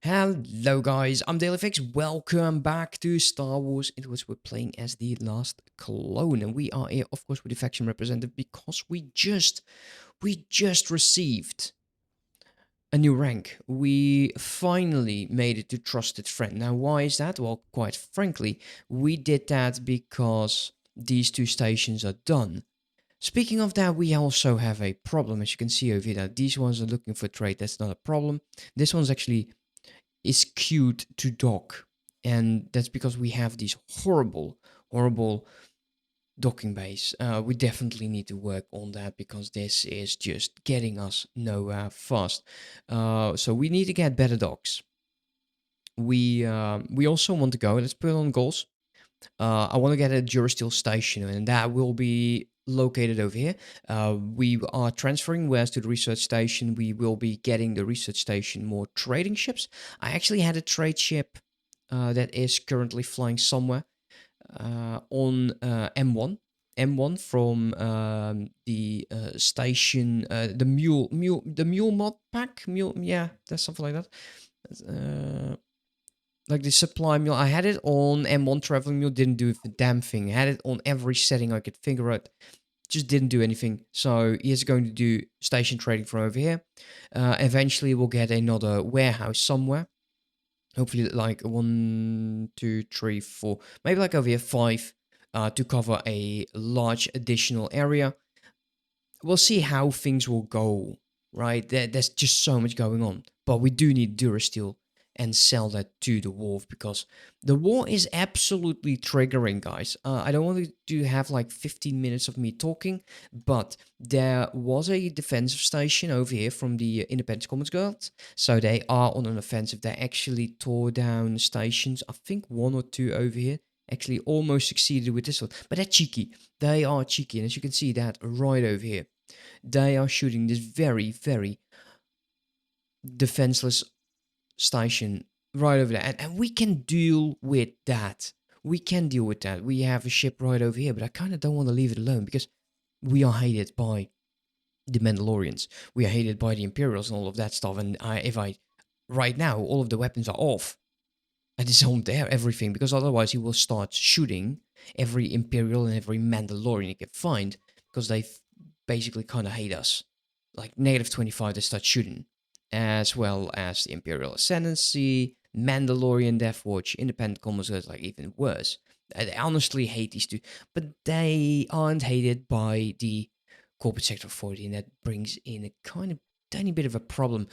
Hello guys, I'm Dyslexic. Welcome back to Star Wars Interworlds. We're playing as the last clone, and we are here, of course, with the faction representative because we just received a new rank. We finally made it to trusted friend. Now, why is that? Well, quite frankly, we did that because these two stations are done. Speaking of that, we also have a problem, as you can see over here. Now, these ones are looking for trade. That's not a problem. This one's actually is queued to dock. And that's because we have these horrible docking bays. We definitely need to work on that because this is just getting us nowhere fast. So we need to get better docks. We also want to go. Let's put on goals. I want to get a Durasteel station, and that will be located over here. We are transferring wares to the research station. We will be getting the research station more trading ships. I actually had a trade ship that is currently flying somewhere on M1. M1 from the station, the mule mod pack, mule, yeah, that's something like that. Like the supply mule, I had it on M1 traveling mule, didn't do a damn thing. I had it on every setting I could figure out, just didn't do anything. So he is going to do station trading from over here. Eventually, we'll get another warehouse somewhere. Hopefully, like 1, 2, 3, 4, maybe like over here 5, to cover a large additional area. We'll see how things will go. Right, there's just so much going on, but we do need Durasteel and sell that to the wolf because the war is absolutely triggering, guys. I don't want to have like 15 minutes of me talking, but there was a defensive station over here from the Independence Commons Guard, so they are on an offensive. They actually tore down stations, I think 1 or 2 over here. Actually, almost succeeded with this one, but they're cheeky. They are cheeky, and as you can see that right over here, they are shooting this very defenseless station right over there. And we can deal with that. We can deal with that. We have a ship right over here, but I kind of don't want to leave it alone because we are hated by the Mandalorians. We are hated by the Imperials and all of that stuff. And if I, right now, all of the weapons are off. I disowned everything because otherwise he will start shooting every Imperial and every Mandalorian he can find because they basically kind of hate us. Like -25, they start shooting, as well as the Imperial Ascendancy, Mandalorian Death Watch, Independent Commissars, like even worse. I honestly hate these two, but they aren't hated by the corporate sector authority, and that brings in a kind of tiny bit of a problem.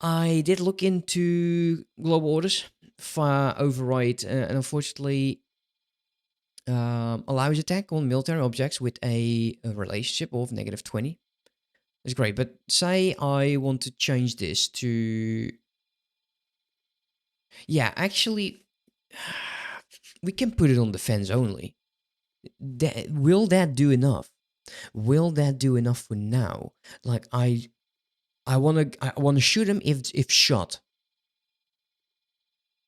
I did look into global orders, fire override, and unfortunately allows attack on military objects with a relationship of -20. That's great, but say I want to change this to... Yeah, actually, we can put it on defense only. Will that do enough? Will that do enough for now? Like I wanna shoot him if shot,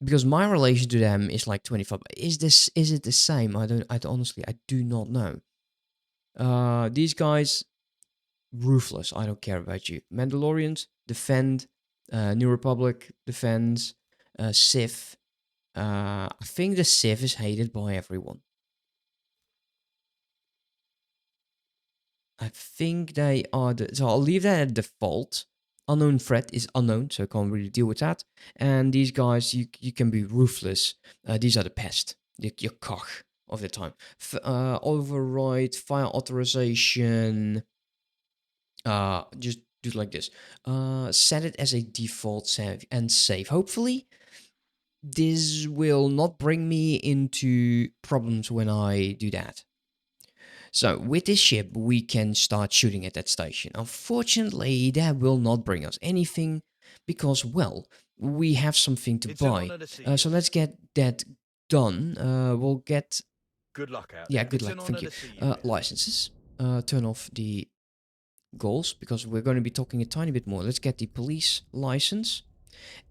because my relation to them is like 25. Is it the same? I honestly I do not know. These guys ruthless. I don't care about you. Mandalorians defend. New Republic defends. Sith. I think the Sith is hated by everyone. I think they are so I'll leave that at default. Unknown threat is unknown, so I can't really deal with that. And these guys, you can be ruthless. These are the pest, your koch of the time. Override fire authorization. Just do it like this. Set it as a default save and save. Hopefully, this will not bring me into problems when I do that. So with this ship, we can start shooting at that station. Unfortunately, that will not bring us anything because, well, we have something to buy. So let's get that done. We'll get... Good luck out Yeah, there. good It's luck. an Thank honor you. to see you, miss. Licenses. Turn off the goals because we're going to be talking a tiny bit more. Let's get the police license.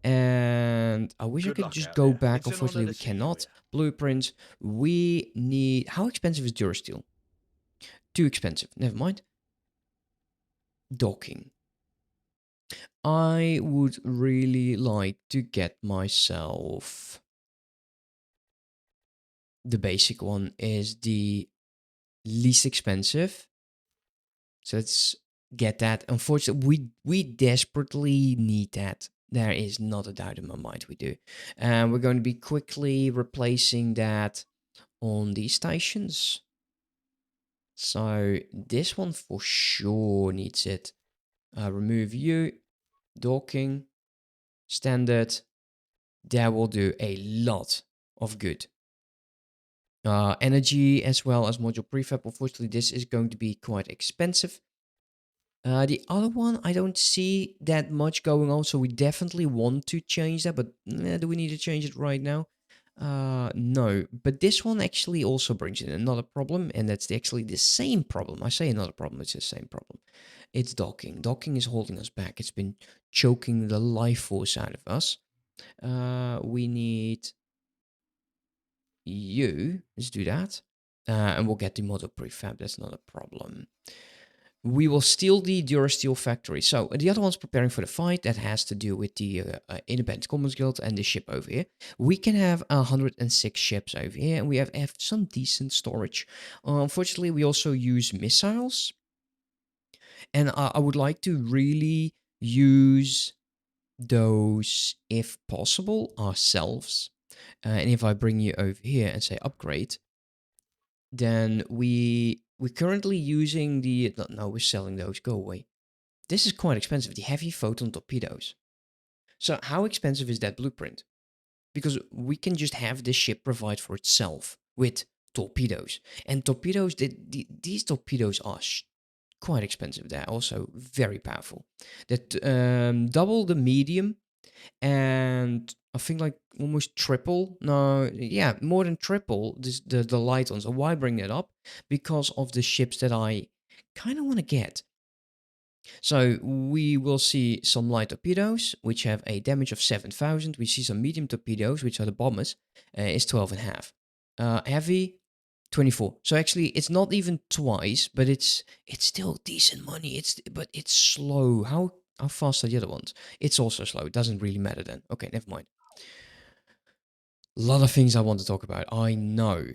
And I wish I Good could luck just out go there. back. It's an honor Unfortunately, to we see you, cannot. miss. Blueprints. We need... How expensive is Durasteel? Too expensive. Never mind. Docking. I would really like to get myself the basic one is the least expensive. So let's get that. Unfortunately, we desperately need that. There is not a doubt in my mind we do. And we're going to be quickly replacing that on these stations. So this one for sure needs it. Remove you, docking, standard. That will do a lot of good. Energy as well as module prefab. Unfortunately, this is going to be quite expensive. The other one, I don't see that much going on, so we definitely want to change that, but do we need to change it right now? No, but this one actually also brings in another problem, and that's actually the same problem. I say another problem, it's the same problem. It's docking. Docking is holding us back. It's been choking the life force out of us. We need you. Let's do that. And we'll get the model prefab. That's not a problem. We will steal the Durasteel factory. So the other one's preparing for the fight. That has to do with the Independent Commons Guild and the ship over here. We can have 106 ships over here, and we have some decent storage. Unfortunately, we also use missiles, and I would like to really use those, if possible, ourselves. And if I bring you over here and say upgrade, then we're currently using the no, we're selling those. Go away. This is quite expensive, the heavy photon torpedoes. So how expensive is that blueprint? Because we can just have this ship provide for itself with torpedoes. And torpedoes, these torpedoes are quite expensive. They're also very powerful. That double the medium and I think like almost triple. No, yeah, more than triple the light on. So why bring that up? Because of the ships that I kind of want to get. So we will see some light torpedoes, which have a damage of 7,000. We see some medium torpedoes, which are the bombers, is 12.5. Heavy, 24. So actually, it's not even twice, but it's still decent money. But it's slow. How fast are the other ones? It's also slow. It doesn't really matter then. Okay, never mind. A lot of things I want to talk about. I know.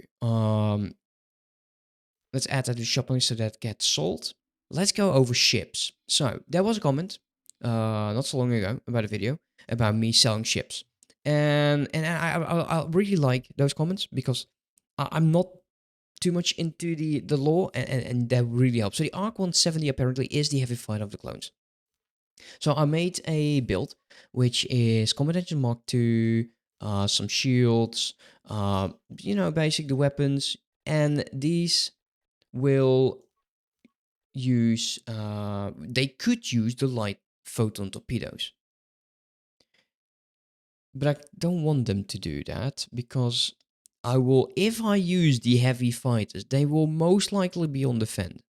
Let's add that to shopping so that gets sold. Let's go over ships. So there was a comment not so long ago about a video about me selling ships, and I really like those comments because I'm not too much into the lore, and that really helps. So the Arc 170 apparently is the heavy fighter of the clones. So I made a build which is Combat Engine Mark II, some shields, basic the weapons, and these will they could use the light photon torpedoes, but I don't want them to do that because if I use the heavy fighters, they will most likely be on the fend.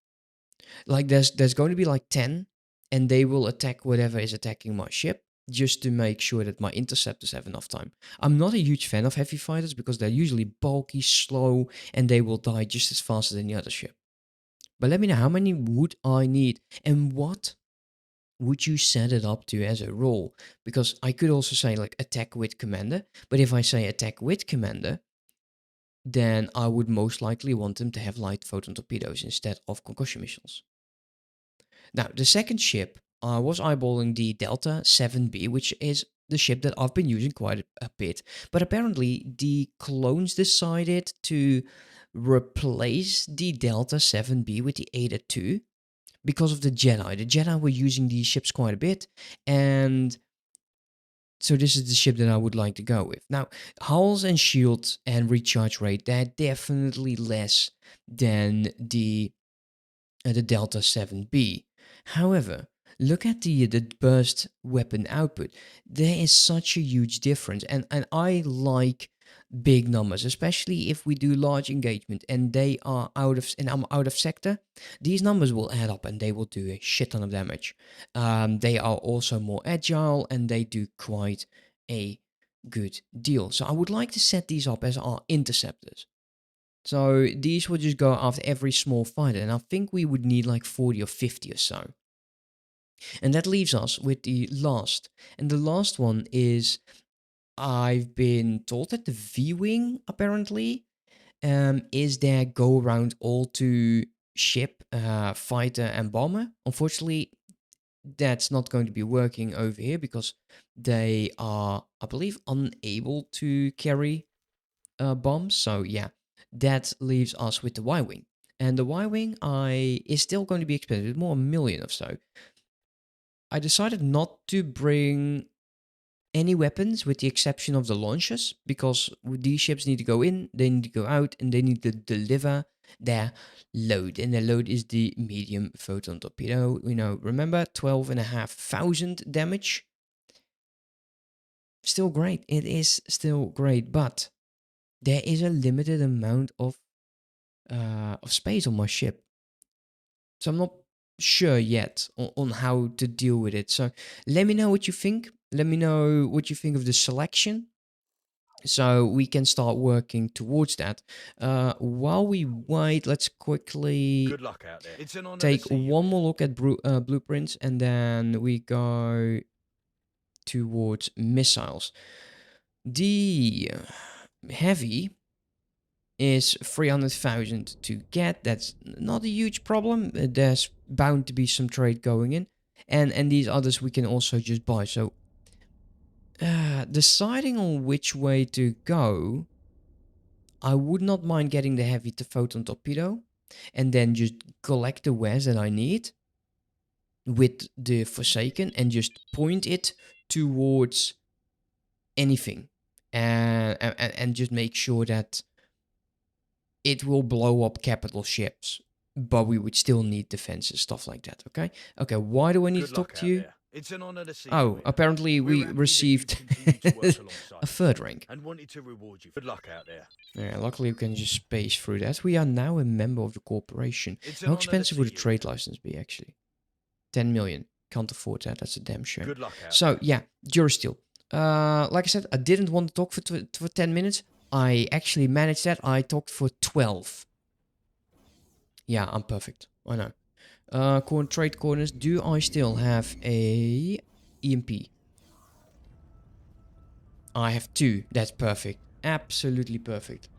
Like there's going to be like 10, and they will attack whatever is attacking my ship just to make sure that my interceptors have enough time. I'm not a huge fan of heavy fighters because they're usually bulky, slow, and they will die just as fast as any other ship. But let me know, how many would I need, and what would you set it up to as a role? Because I could also say like attack with commander, but if I say attack with commander, then I would most likely want them to have light photon torpedoes instead of concussion missiles. Now, the second ship, I was eyeballing the Delta 7B, which is the ship that I've been using quite a bit. But apparently, the clones decided to replace the Delta 7B with the Ada 2 because of the Jedi. The Jedi were using these ships quite a bit, and so this is the ship that I would like to go with. Now, hulls and shields and recharge rate, they're definitely less than the Delta 7B. However, look at the burst weapon output. There is such a huge difference, and I like big numbers, especially if we do large engagement and they are I'm out of sector. These numbers will add up and they will do a shit ton of damage. They are also more agile and they do quite a good deal. So I would like to set these up as our interceptors. So these would just go after every small fighter, and I think we would need like 40 or 50 or so. And that leaves us with the last. And the last one is, I've been told that the V-Wing apparently is their go around all to ship, fighter and bomber. Unfortunately, that's not going to be working over here because they are, I believe, unable to carry bombs. So yeah, that leaves us with the Y-Wing. And the Y-Wing is still going to be expensive, more 1 million or so. I decided not to bring any weapons with the exception of the launchers, because these ships need to go in, they need to go out, and they need to deliver their load. And their load is the medium photon torpedo. Remember 12,500 damage? Still great. It is still great, but there is a limited amount of space on my ship. So I'm not sure yet on how to deal with it. So let me know what you think. Let me know what you think of the selection, so we can start working towards that. While we wait, let's quickly Good luck out there. It's an honor take to see you. one more look at blueprints, and then we go towards missiles. The heavy is 300,000 to get. That's not a huge problem. There's bound to be some trade going in, and these others we can also just buy. So deciding on which way to go, I would not mind getting the heavy to photon torpedo and then just collect the wares that I need with the Forsaken and just point it towards anything, and just make sure that it will blow up capital ships, but we would still need defenses, stuff like that. Okay, why do I need Good to talk luck to out you? there. It's an honor to see you Oh, here. apparently We're we happy that received you've continued to work alongside a us third rank. and wanted to reward you. Good luck out there. Yeah, luckily we can just space through that. We are now a member of the corporation. It's How an honor to expensive see would a you trade here. license be, actually? 10 million. Can't afford that. That's a damn shame. Good luck out So, there. yeah, Durasteel. Like I said, I didn't want to talk for 10 minutes. I actually managed that. I talked for 12. Yeah, I'm perfect. I know. Trade corners. Do I still have a EMP? I have 2. That's perfect. Absolutely perfect.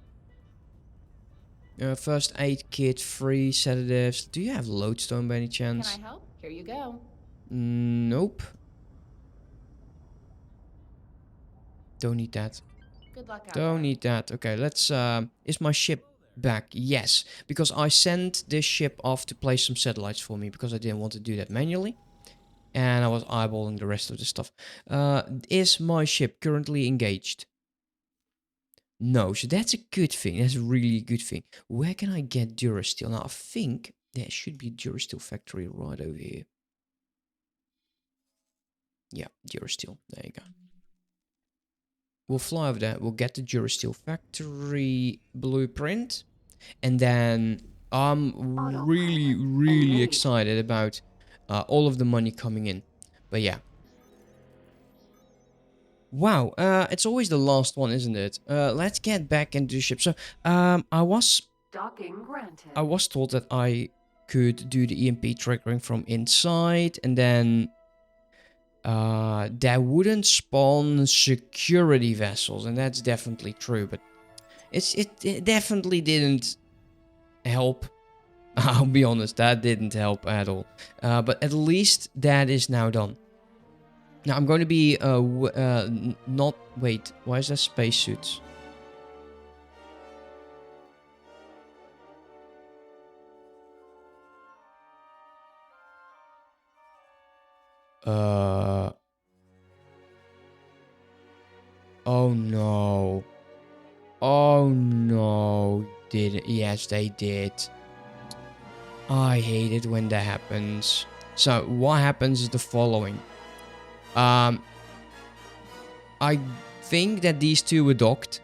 First aid kit, 3 sedatives. Do you have lodestone by any chance? Can I help? Here you go. Nope. Don't need that. Good luck out Don't there. need that. Okay, let's... is my ship back? Yes. Because I sent this ship off to place some satellites for me, because I didn't want to do that manually. And I was eyeballing the rest of the stuff. Is my ship currently engaged? No, so that's a good thing. That's a really good thing. Where can I get Durasteel? Now, I think there should be a Durasteel factory right over here. Yeah, Durasteel. There you go. We'll fly over there. We'll get the Durasteel factory blueprint. And then I'm really excited about all of the money coming in. But yeah. Wow, it's always the last one, isn't it? Let's get back into the ship. So, I was told that I could do the EMP triggering from inside, and then that wouldn't spawn security vessels, and that's definitely true. But it definitely didn't help. I'll be honest, that didn't help at all. But at least that is now done. Now I'm going to be not wait. Why is there spacesuits? Oh no. Oh no. Did yes they did. I hate it when that happens. So what happens is the following. I think that these two were docked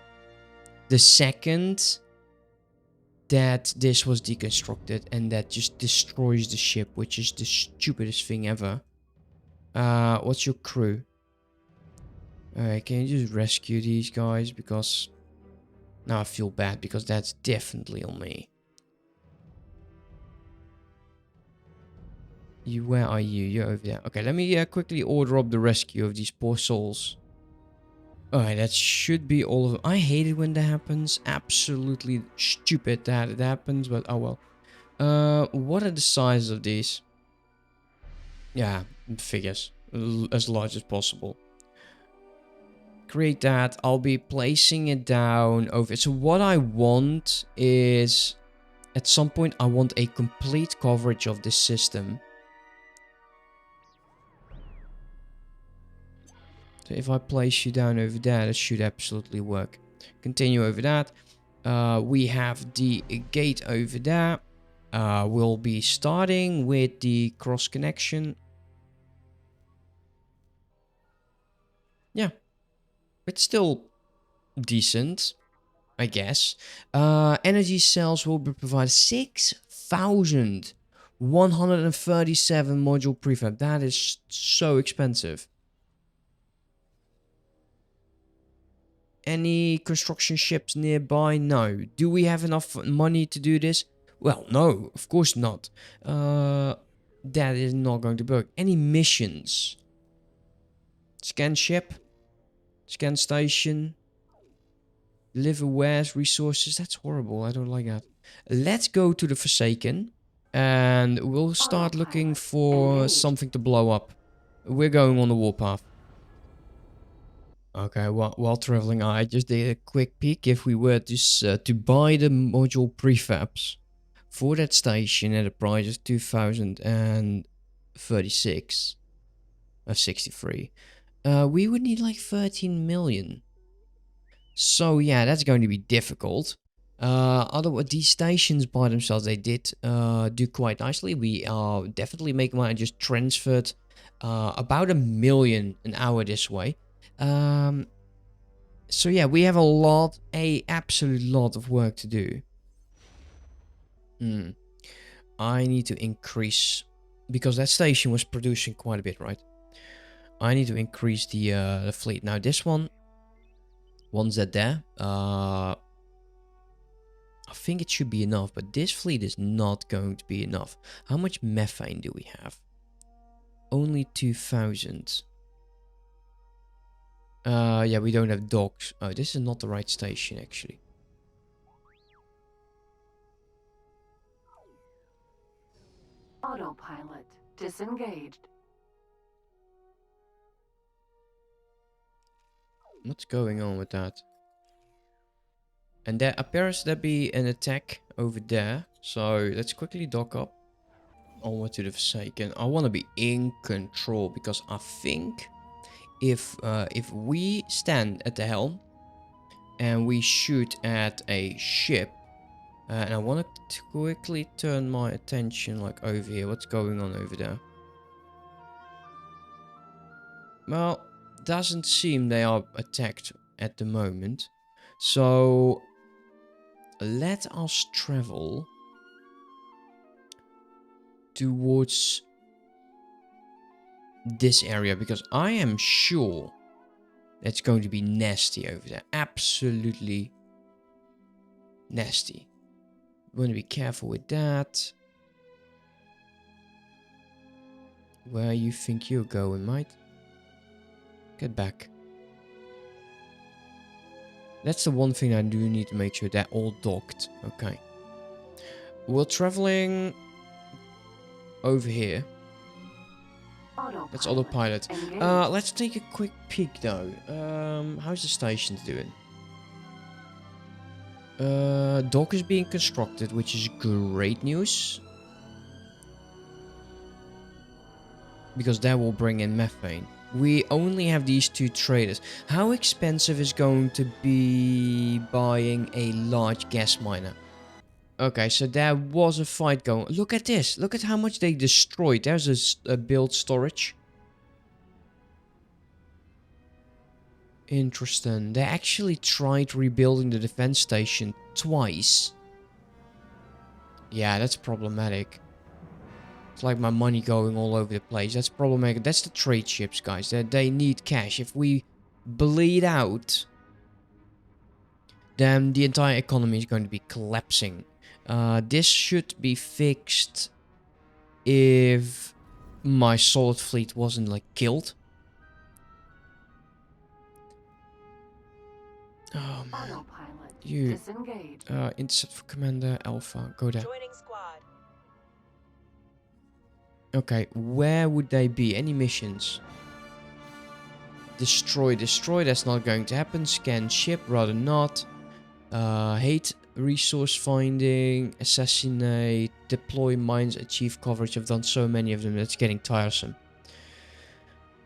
the second that this was deconstructed, and that just destroys the ship, which is the stupidest thing ever. What's your crew? Alright, can you just rescue these guys? Because now I feel bad, because that's definitely on me. Where are you? You're over there. Okay, let me quickly order up the rescue of these poor souls. Alright, that should be all of them. I hate it when that happens. Absolutely stupid that it happens, but oh well. What are the sizes of these? Yeah, figures. As large as possible. Create that. I'll be placing it down over. So what I want is, at some point, I want a complete coverage of this system. So if I place you down over there, that should absolutely work. Continue over that. We have the gate over there. We'll be starting with the cross connection. Yeah, it's still decent, I guess. Energy cells will be provided 6,137 module prefab. That is so expensive. Any construction ships nearby? No. Do we have enough money to do this? Well, no, of course not. That is not going to work. Any missions? Scan ship. Scan station. Deliver wares, resources. That's horrible. I don't like that. Let's go to the Forsaken. And we'll start looking for something to blow up. We're going on the warpath. Okay, while traveling, I just did a quick peek. If we were to buy the module prefabs for that station at a price of 2,036 of 63, we would need like 13 million. So yeah, that's going to be difficult. Otherwise, these stations by themselves, they did do quite nicely. We are definitely making money. I just transferred about 1 million an hour this way. So yeah, we have a absolute lot of work to do. I need to increase, because that station was producing quite a bit, right? I need to increase the fleet. Now this one's that there. I think it should be enough, but this fleet is not going to be enough. How much methane do we have? Only 2,000. Yeah, we don't have docks. Oh, this is not the right station, actually. Autopilot disengaged. What's going on with that? And there appears to be an attack over there. So let's quickly dock up. Onward to the Forsaken. I want to be in control, because I think if we stand at the helm and we shoot at a ship, and I want to quickly turn my attention like over here. What's going on over there? Well, doesn't seem they are attacked at the moment. So let us travel towards this area, because I am sure it's going to be nasty over there. Absolutely nasty. Want to be careful with that. Where you think you're going, mate? Get back. That's the one thing I do need to make sure they're all docked. Okay. We're traveling over here. That's autopilot. Let's take a quick peek though. How's the station doing? Dock is being constructed, which is great news. Because that will bring in methane. We only have these two traders. How expensive is going to be buying a large gas miner? Okay, so there was a fight going. Look at this. Look at how much they destroyed. There's a build storage. Interesting. They actually tried rebuilding the defense station twice. Yeah, that's problematic. It's like my money going all over the place. That's problematic. That's the trade ships, guys. They need cash. If we bleed out, then the entire economy is going to be collapsing. This should be fixed if my solid fleet wasn't like killed. Oh man. Autopilot. You Disengage. intercept for Commander Alpha. Go there. Joining squad. Okay, where would they be? Any missions? Destroy, that's not going to happen. Scan ship, rather not. Hate resource finding, assassinate, deploy mines, achieve coverage. I've done so many of them, that's getting tiresome.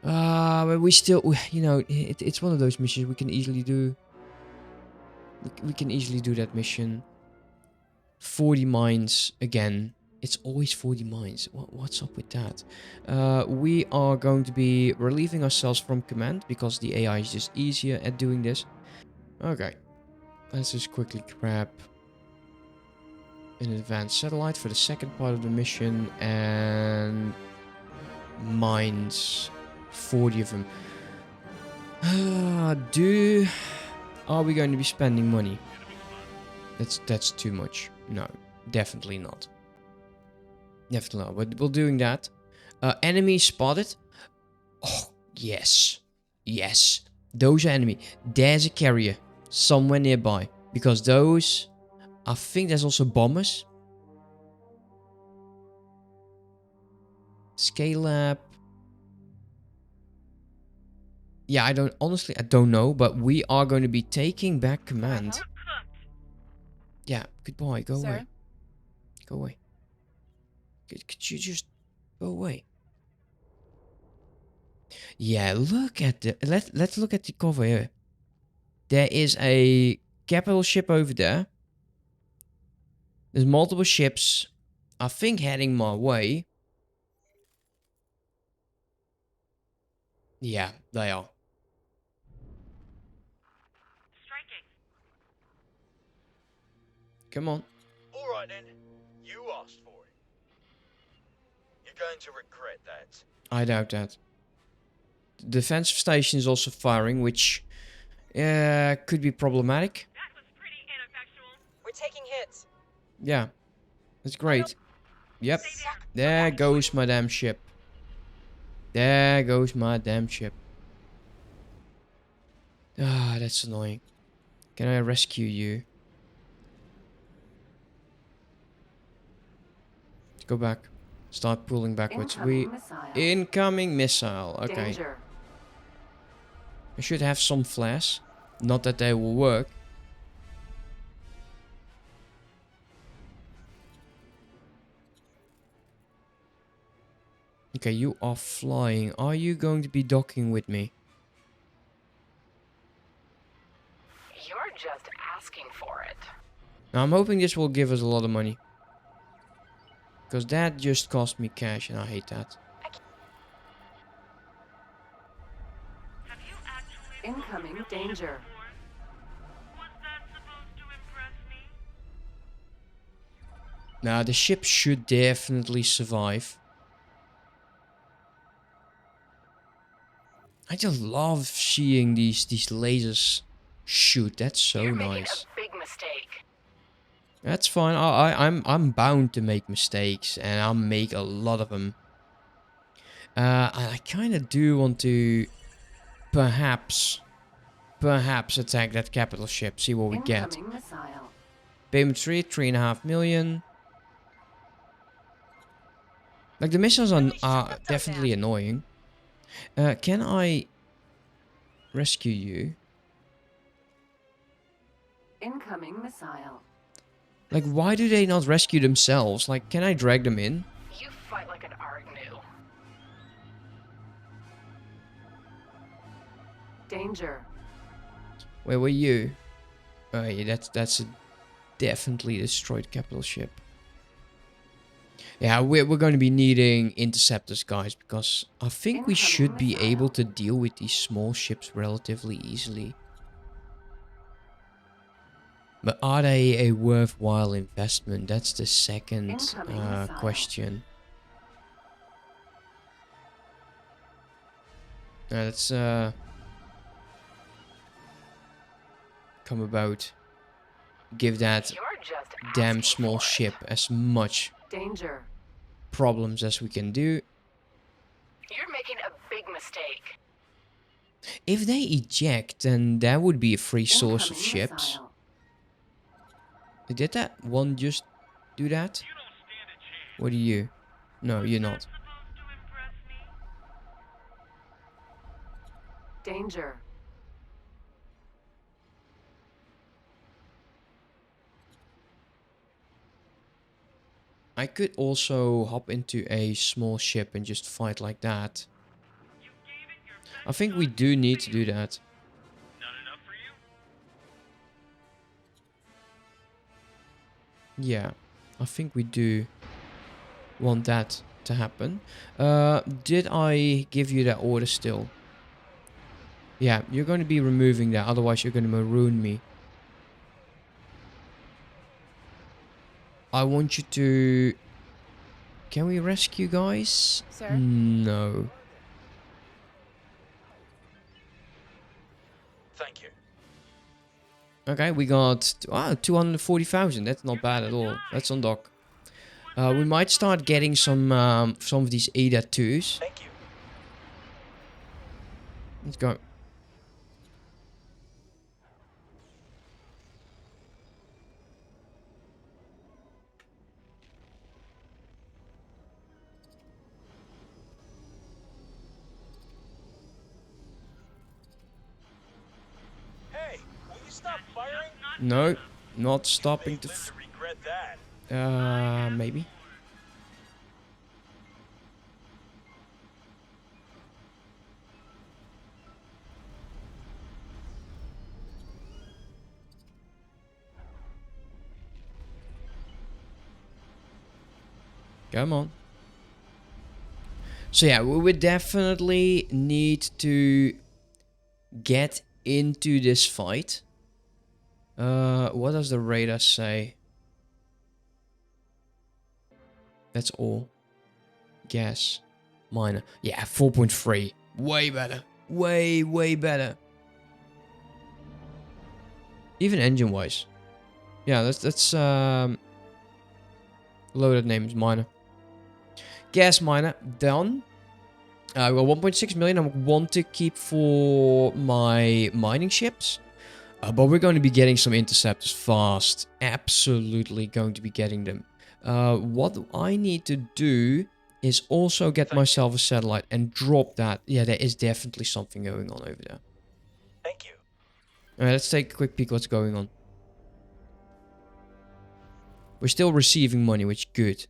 But we still, you know, it's one of those missions we can easily do. We can easily do that mission. 40 mines again. It's always 40 mines. What's up with that? We are going to be relieving ourselves from command because the AI is just easier at doing this. Okay. Let's just quickly grab an advanced satellite for the second part of the mission and mines. 40 of them. Are we going to be spending money? That's too much. No, definitely not. Definitely not. But we're doing that. Enemy spotted. Oh, yes. Yes. Those are enemy. There's a carrier somewhere nearby. Because those... I think there's also bombers. Scale up. Yeah, I don't know. But we are going to be taking back command. Yeah, goodbye. Go away. Go away. Could you just go away? Yeah, look at the... Let's look at the cover here. There is a capital ship over there. There's multiple ships, I think, heading my way. Yeah, they are. Striking. Come on. All right then. You asked for it. You're going to regret that. I doubt that. The defensive station is also firing, which could be problematic. That was pretty ineffectual. We're taking hits. Yeah, that's great. Yep, there goes my damn ship. There goes my damn ship. Ah, that's annoying. Can I rescue you? Go back. Start pulling backwards. Incoming missile. Okay. Danger. I should have some flares. Not that they will work. Okay, you are flying. Are you going to be docking with me? You're just asking for it. Now, I'm hoping this will give us a lot of money. Because that just cost me cash and I hate that. Have you actually Incoming danger. Was that supposed to impress me? Now, the ship should definitely survive. I just love seeing these lasers shoot. That's so You're nice. making a big mistake. That's fine. I'm bound to make mistakes, and I'll make a lot of them. I kind of do want to perhaps attack that capital ship. See what we get. Incoming missile. Payment 3.5 million. Like the missiles are definitely annoying. Can I rescue you? Incoming missile. Like, why do they not rescue themselves? Like, can I drag them in? You fight like an Argnu. Danger. Where were you? Oh yeah, that's a definitely destroyed capital ship. Yeah, we're going to be needing interceptors, guys, because I think we should be able to deal with these small ships relatively easily. But are they a worthwhile investment? That's the second question. Now let's come about. Give that You're just damn asking small for it. ship as much Danger. problems as we can do. If they eject, then that would be a free source of ships. Did that one just do that? You don't stand a chance. What are you? No, you're not. That's supposed to impress me. Danger. I could also hop into a small ship and just fight like that. You gave it your best I think we shot. do need to do that. Not enough for you? Yeah, I think we do want that to happen. Did I give you that order still? Yeah, you're going to be removing that, otherwise you're going to maroon me. I want you to... Can we rescue guys? Sir? No. Thank you. Okay, we got 240,000. That's not bad at all. That's on dock. We might start getting some of these ADA 2s. Thank you. Let's go. Hey, will you stop firing? No, not You stopping may to... live to regret that. Maybe. Come on. So yeah, we would definitely need to get into this fight. What does the radar say? That's all. Gas. Minor. Yeah, 4.3. Way better. Way, way better. Even engine-wise. Yeah, that's loaded name is minor. Gas miner, done. I got 1.6 million I want to keep for my mining ships. But we're going to be getting some interceptors fast. Absolutely going to be getting them. What I need to do is also get myself a satellite and drop that. Yeah, there is definitely something going on over there. Thank you. Alright, let's take a quick peek what's going on. We're still receiving money, which is good.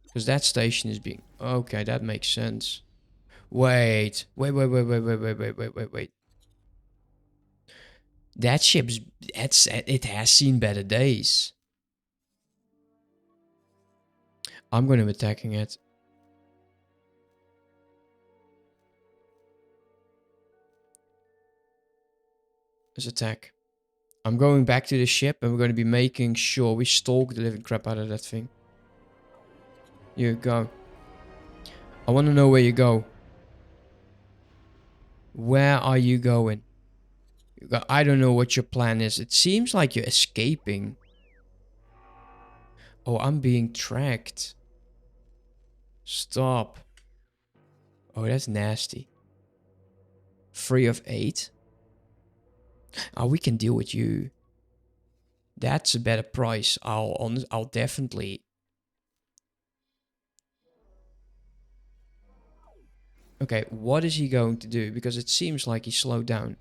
Because that station is being... Okay, that makes sense. Wait. Wait. That ship's... It has seen better days. I'm going to be attacking it. Let's attack. I'm going back to the ship and we're going to be making sure we stalk the living crap out of that thing. You go. I want to know where you go. Where are you going? I don't know what your plan is. It seems like you're escaping. Oh, I'm being tracked. Stop. Oh, that's nasty. 3 of 8. Oh, we can deal with you. That's a better price. I'll definitely... Okay, what is he going to do? Because it seems like he slowed down.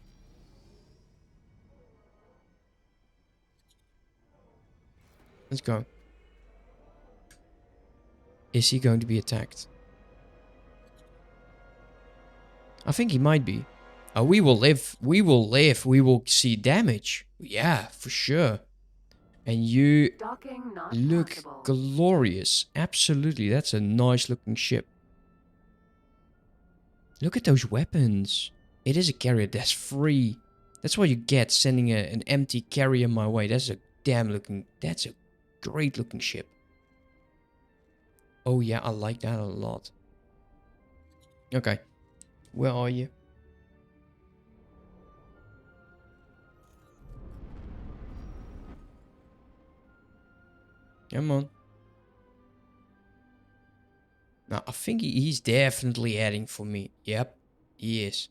Let's go. Is he going to be attacked? I think he might be. We will live. We will live. We will see damage. Yeah, for sure. And you look glorious. Absolutely. That's a nice looking ship. Look at those weapons. It is a carrier. That's free. That's what you get sending an empty carrier my way. That's a damn looking... That's a great looking ship. Oh yeah, I like that a lot. Okay. Where are you? Come on. Now, I think he's definitely adding for me. Yep, he is.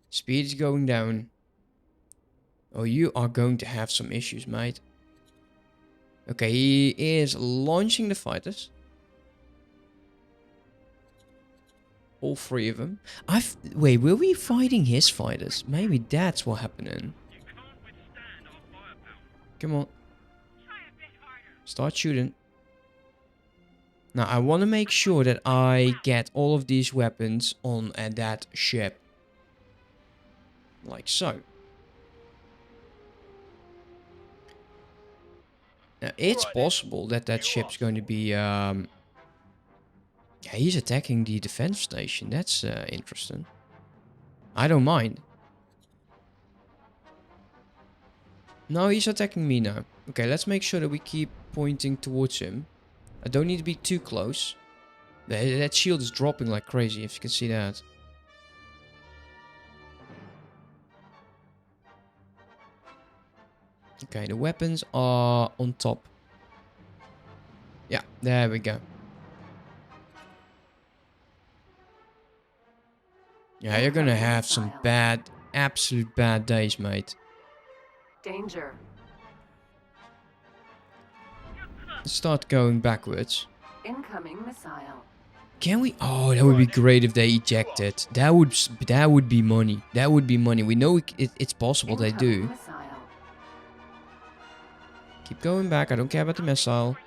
Speed is going down. Oh, you are going to have some issues, mate. Okay, he is launching the fighters. All three of them. Wait, were we fighting his fighters? Maybe that's what happened. You can't withstand our firepower. Come on, Try a bit harder. start shooting. Now, I want to make sure that I get all of these weapons on that ship. Like so. Now, it's Right. possible that that ship's going to be... Yeah, he's attacking the defense station. That's interesting. I don't mind. No, he's attacking me now. Okay, let's make sure that we keep pointing towards him. I don't need to be too close. That shield is dropping like crazy, if you can see that. Okay, the weapons are on top. Yeah, there we go. Yeah, you're gonna have some bad, absolute bad days, mate. Danger. Let's start going backwards. Incoming missile. Can we? Oh, that would be great if they ejected. That would be money. That would be money. We know it's possible they do. Incoming missile. Keep going back. I don't care about the missile.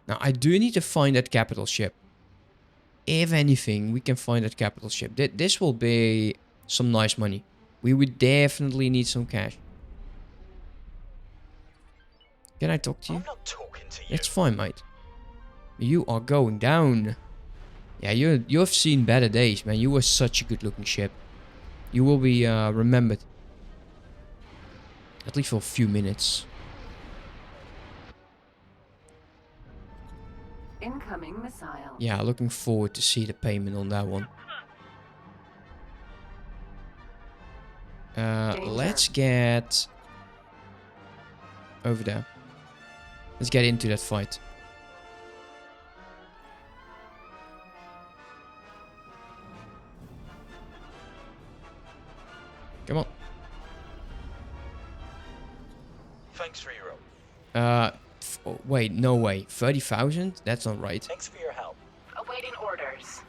Now, I do need to find that capital ship. If anything, we can find that capital ship. This will be some nice money. We would definitely need some cash. Can I talk to you? I'm not talking to you. It's fine, mate. You are going down. Yeah, you've seen better days, man. You were such a good-looking ship. You will be remembered. At least for a few minutes. Incoming missile. Yeah, looking forward to see the payment on that one. Let's get over there. Let's get into that fight. Come on. Thanks for your help. Wait, no way. 30,000? That's not right. Thanks for your help. Awaiting orders.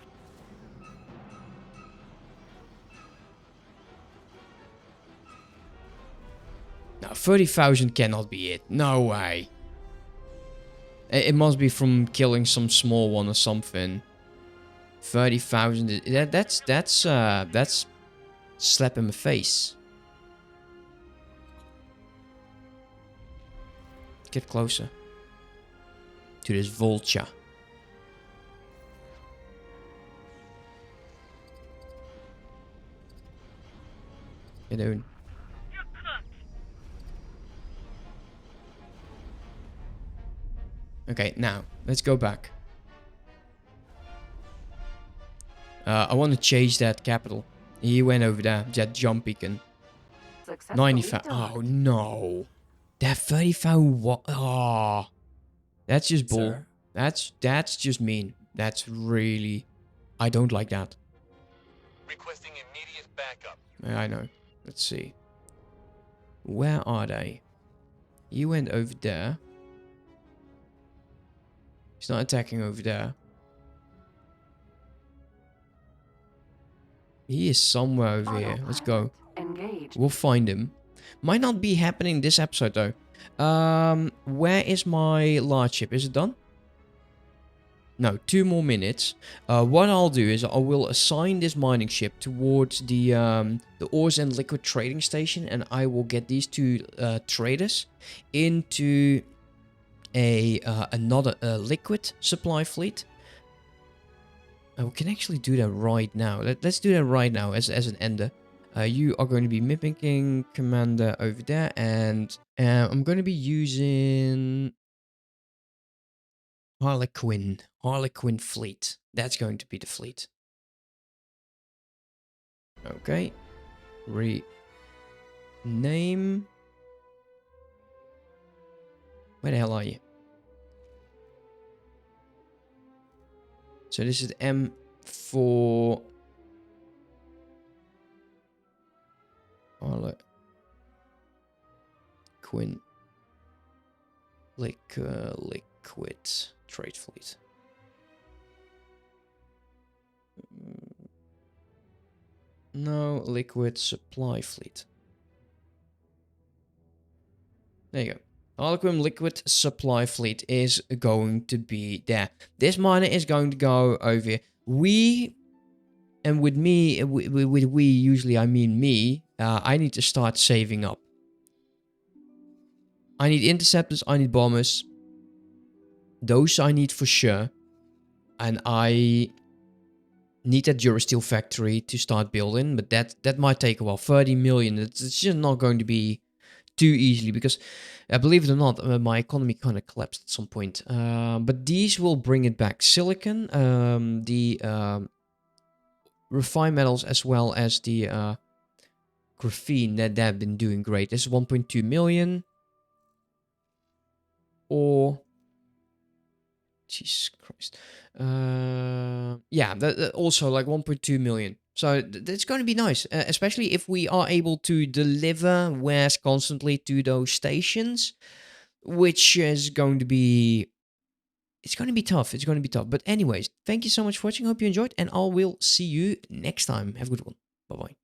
No, 30,000 cannot be it. No way. It must be from killing some small one or something. 30,000. That's slap in the face. Get closer to this vulture. Get doing. You're cooked. Okay, now let's go back. I want to chase that capital. He went over there. That jump beacon. Successfully 95. docked. Oh no. That 35 what? Oh. That's just bull. Sir? That's just mean. That's really... I don't like that. Requesting immediate backup. Yeah, I know. Let's see. Where are they? You went over there. He's not attacking over there. He is somewhere over here. Let's go. Engaged. We'll find him. Might not be happening this episode though. Where is my large ship? Is it done? No, 2 more minutes. What I'll do is I will assign this mining ship towards the ores and liquid trading station, and I will get these 2 traders into another liquid supply fleet. We can actually do that right now. Let's do that right now as an ender. You are going to be mimicking commander over there, and I'm going to be using Harlequin fleet. That's going to be the fleet. Okay. Rename. Where the hell are you? So this is M4. Quinn. Liquid trade fleet. No, liquid supply fleet. There you go. Harlequin liquid supply fleet is going to be there. This miner is going to go over here. And with me, with we, usually I mean me, I need to start saving up. I need interceptors, I need bombers. Those I need for sure. And I need that Durasteel factory to start building, but that might take a while. 30 million, it's just not going to be too easily, because believe it or not, my economy kind of collapsed at some point. But these will bring it back. Silicon, the refined metals, as well as the graphene, that have been doing great. This is 1.2 million. Or Jesus Christ. Yeah, also like 1.2 million. So that's going to be nice, especially if we are able to deliver wares constantly to those stations, which is going to be... It's going to be tough. It's going to be tough. But anyways, thank you so much for watching. Hope you enjoyed, and I will see you next time. Have a good one. Bye-bye.